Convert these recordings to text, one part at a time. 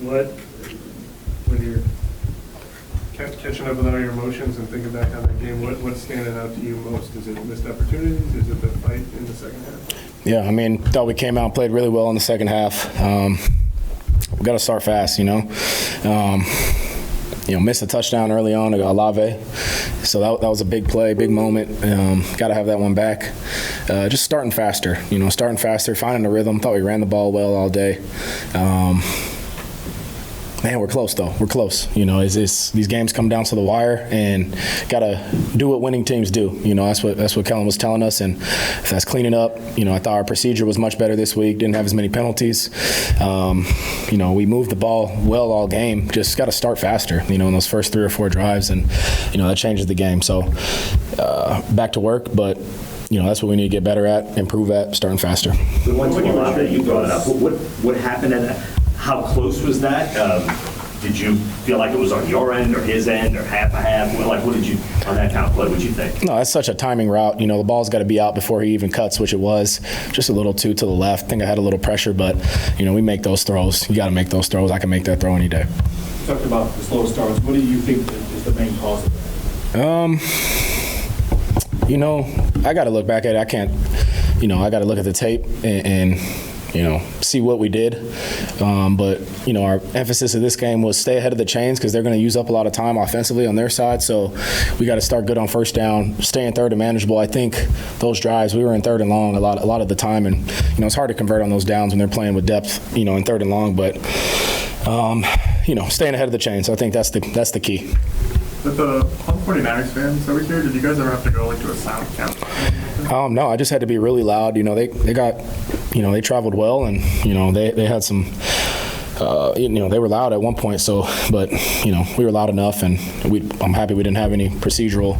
when you're catching up with all your emotions and thinking back on that game, what's standing out to you most? Is it missed opportunities? Is it the fight in the second half? Yeah, I mean, thought we came out and played really well in the second half. We got to start fast, missed a touchdown early on to Olave. So that was a big play, big moment. Got to have that one back. Just starting faster, finding the rhythm. Thought we ran the ball well all day. Man, we're close, though. We're close. These games come down to the wire, and got to do what winning teams do. That's what Kelvin was telling us, and if that's cleaning up. I thought our procedure was much better this week. Didn't have as many penalties. We moved the ball well all game. Just got to start faster. In those first 3 or 4 drives, and that changes the game. So back to work, but. That's what we need to get better at, improve at, starting faster. The one to Olave, you brought it up. What happened in that? How close was that? Did you feel like it was on your end or his end or half a half? What did you, on that kind of play, what did you think? No, that's such a timing route. The ball's got to be out before he even cuts, which it was. Just a little too to the left. I think I had a little pressure, but, we make those throws. You got to make those throws. I can make that throw any day. You talked about the slow starts. What do you think is the main cause of that? I got to look back at it. I can't, I got to look at the tape and see what we did. But, our emphasis of this game was stay ahead of the chains because they're going to use up a lot of time offensively on their side. So we got to start good on first down, stay in third and manageable. I think those drives, we were in third and long a lot of the time. And, it's hard to convert on those downs when they're playing with depth, in third and long. But, staying ahead of the chains. So I think that's the key. With the home 49ers fans over here, did you guys ever have to go to a sound count? No, I just had to be really loud. They got, they traveled well, and they had some. They were loud at one point. So, but we were loud enough, and I'm happy we didn't have any procedural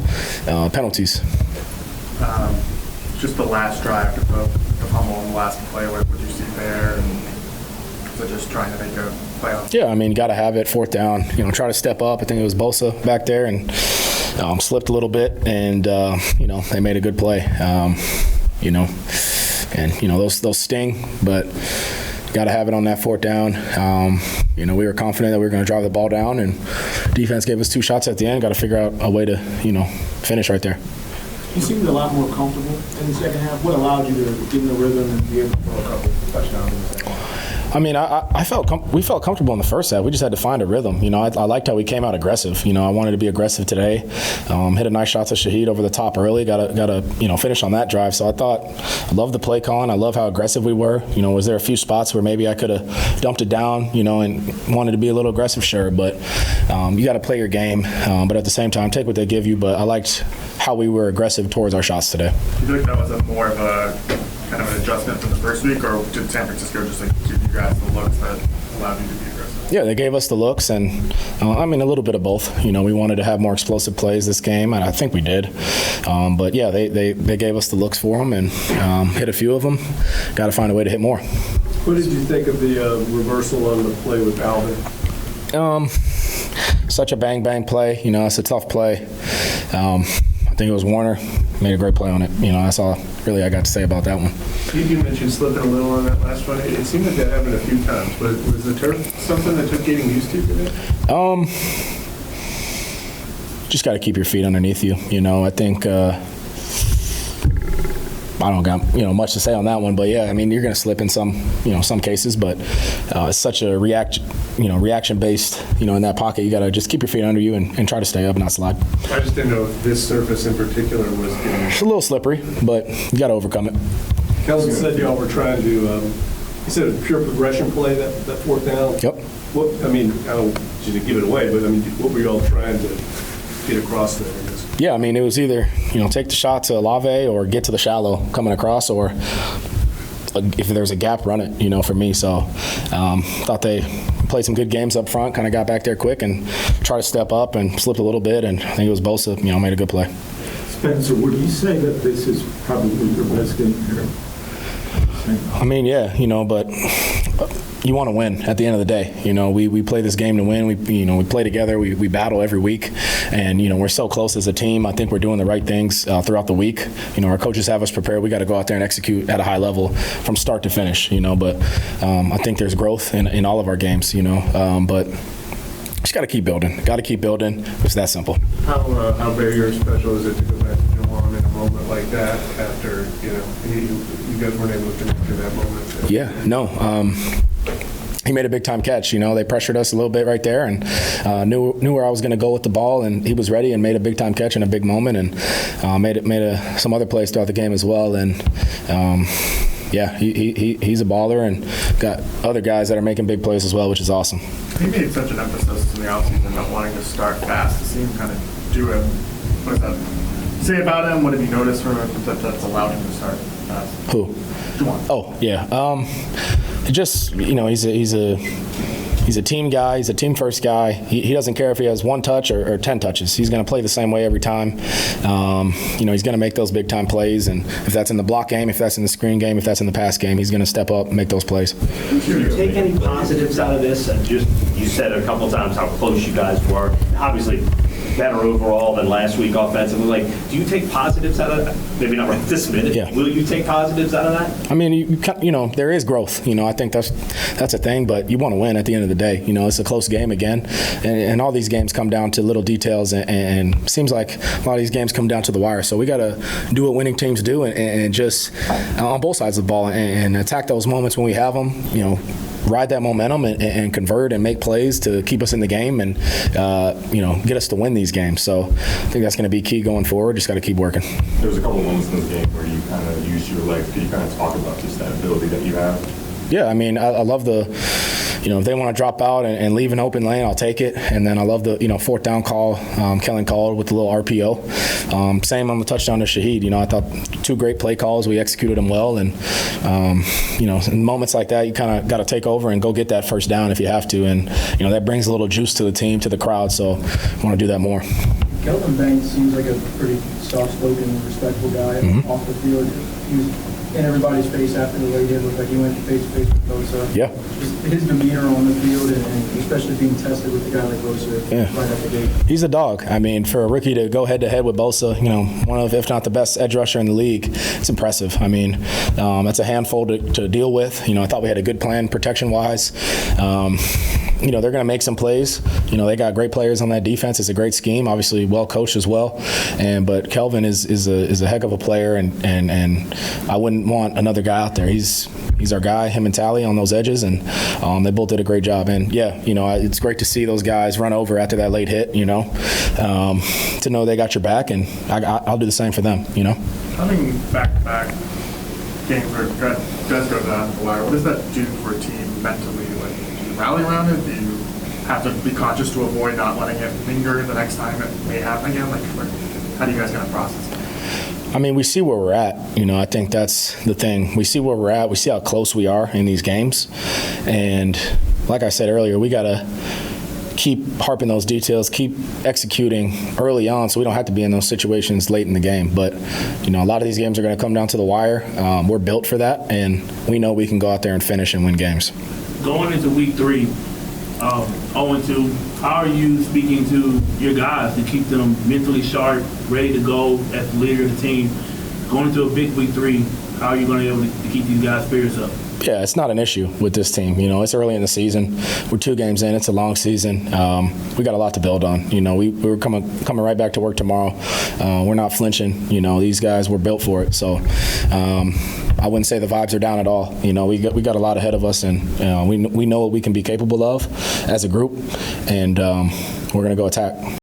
penalties. Just the last drive, the fumble on the last play. What did you see there? And so just trying to make a play on. Yeah, got to have it fourth down. Try to step up. I think it was Bosa back there, and slipped a little bit, and they made a good play. Those sting, but got to have it on that fourth down. We were confident that we were going to drive the ball down, and defense gave us 2 shots at the end. Got to figure out a way to finish right there. You seemed a lot more comfortable in the second half. What allowed you to get in the rhythm and be able to throw a couple of touchdowns in the second half? We felt comfortable in the first half. We just had to find a rhythm. I liked how we came out aggressive. I wanted to be aggressive today. Hit a nice shot to Shaheed over the top early. Got to finish on that drive. So I love the play calling. I love how aggressive we were. Was there a few spots where maybe I could have dumped it down, and wanted to be a little aggressive? Sure, but you got to play your game. But at the same time, take what they give you. But I liked how we were aggressive towards our shots today. Do you think that was more of a kind of an adjustment from the first week, or did San Francisco just give you guys the looks that allowed you to be aggressive? Yeah, they gave us the looks, and a little bit of both. We wanted to have more explosive plays this game, and I think we did. But yeah, they gave us the looks for them, and hit a few of them. Got to find a way to hit more. What did you think of the reversal on the play with Alvin? Such a bang play. It's a tough play. I think it was Warner. Made a great play on it. That's all really I got to say about that one. You mentioned slipping a little on that last one. It seemed like that happened a few times, but was the turf something that took getting used to today? Just got to keep your feet underneath you. I think I don't got much to say on that one, but yeah, you're going to slip in some cases, but it's such a reaction based. In that pocket, you got to just keep your feet under you and try to stay up and not slide. I just didn't know if this surface in particular was getting. It's a little slippery, but you got to overcome it. Kelvin said y'all were trying to. He said a pure progression play that fourth down. Yep. I don't want you to give it away, but what were y'all trying to get across there? Yeah, it was either take the shot to Olave or get to the shallow coming across, or if there's a gap, run it. For me, so thought they played some good games up front. Kind of got back there quick and tried to step up and slipped a little bit, and I think it was Bosa. Made a good play. Spencer, would you say that this is probably your best game here? Yeah, but you want to win at the end of the day. You know, we play this game to win. We play together. We battle every week, and we're so close as a team. I think we're doing the right things throughout the week. Our coaches have us prepared. We got to go out there and execute at a high level from start to finish. But I think there's growth in all of our games. But just got to keep building. Got to keep building. It's that simple. How big or special is it to go back to Juwan in a moment like that after you guys weren't able to connect in that moment? Yeah, no. He made a big time catch. They pressured us a little bit right there, and knew where I was going to go with the ball, and he was ready and made a big time catch in a big moment, and made some other plays throughout the game as well. And yeah, he's a baller, and got other guys that are making big plays as well, which is awesome. He made such an emphasis in the offseason about wanting to start fast. To see him kind of do it. What does that say about him? What have you noticed from him that's allowed him to start fast? Who? Juwan. Oh, yeah. Just, he's a team guy. He's a team first guy. He doesn't care if he has 1 touch or 10 touches. He's going to play the same way every time. He's going to make those big time plays, and if that's in the block game, if that's in the screen game, if that's in the pass game, he's going to step up and make those plays. Do you take any positives out of this? And you said a couple times how close you guys were. Obviously, better overall than last week offensively. Do you take positives out of that? Maybe not right this minute. Yeah. Will you take positives out of that? I mean, there is growth. I think that's a thing, but you want to win at the end of the day. It's a close game again, and all these games come down to little details, and seems like a lot of these games come down to the wire. So we got to do what winning teams do, and just on both sides of the ball, and attack those moments when we have them. Ride that momentum and convert and make plays to keep us in the game and get us to win these games. So I think that's going to be key going forward. Just got to keep working. There was a couple of moments in this game where you kind of used your legs. Could you kind of talk about just that ability that you have? Yeah, I mean, I love the, if they want to drop out and leave an open lane, I'll take it. And then I love the, 4th down call Kellen called with the little RPO. Same on the touchdown to Shaheed. I thought 2 great play calls. We executed them well. And, in moments like that, you kind of got to take over and go get that first down if you have to. And, that brings a little juice to the team, to the crowd. So I want to do that more. Kelvin Banks seems like a pretty soft-spoken, respectful guy off the field. He was in everybody's face after the lay hit. Looked like he went face-to-face with Bosa. Yeah. Just his demeanor on the field, and especially being tested with a guy like Bosa right at the gate. He's a dog. I mean, for a rookie to go head-to-head with Bosa, one of, if not the best edge rusher in the league, it's impressive. I mean, that's a handful to deal with. I thought we had a good plan protection-wise. They're going to make some plays. They got great players on that defense. It's a great scheme, obviously well coached as well. But Kelvin is a heck of a player, and I wouldn't want another guy out there. He's our guy, him and Tally on those edges, and they both did a great job. And yeah, it's great to see those guys run over after that late hit. To know they got your back, and I'll do the same for them. Having back-to-back games where guys go down the wire, what does that do for a team mentally? Do you rally around it? Do you have to be conscious to avoid not letting it linger the next time it may happen again? How do you guys kind of process it? I mean, we see where we're at. I think that's the thing. We see where we're at. We see how close we are in these games. And like I said earlier, we got to keep harping those details, keep executing early on so we don't have to be in those situations late in the game. But, a lot of these games are going to come down to the wire. We're built for that, and we know we can go out there and finish and win games. Going into week 3, 0-2, how are you speaking to your guys to keep them mentally sharp, ready to go as the leader of the team? Going into a big week 3, how are you going to be able to keep these guys' spirits up? Yeah, it's not an issue with this team. It's early in the season. We're 2 games in. It's a long season. We got a lot to build on. We're coming right back to work tomorrow. We're not flinching. These guys were built for it. So I wouldn't say the vibes are down at all. We got a lot ahead of us, and we know what we can be capable of as a group, and we're going to go attack.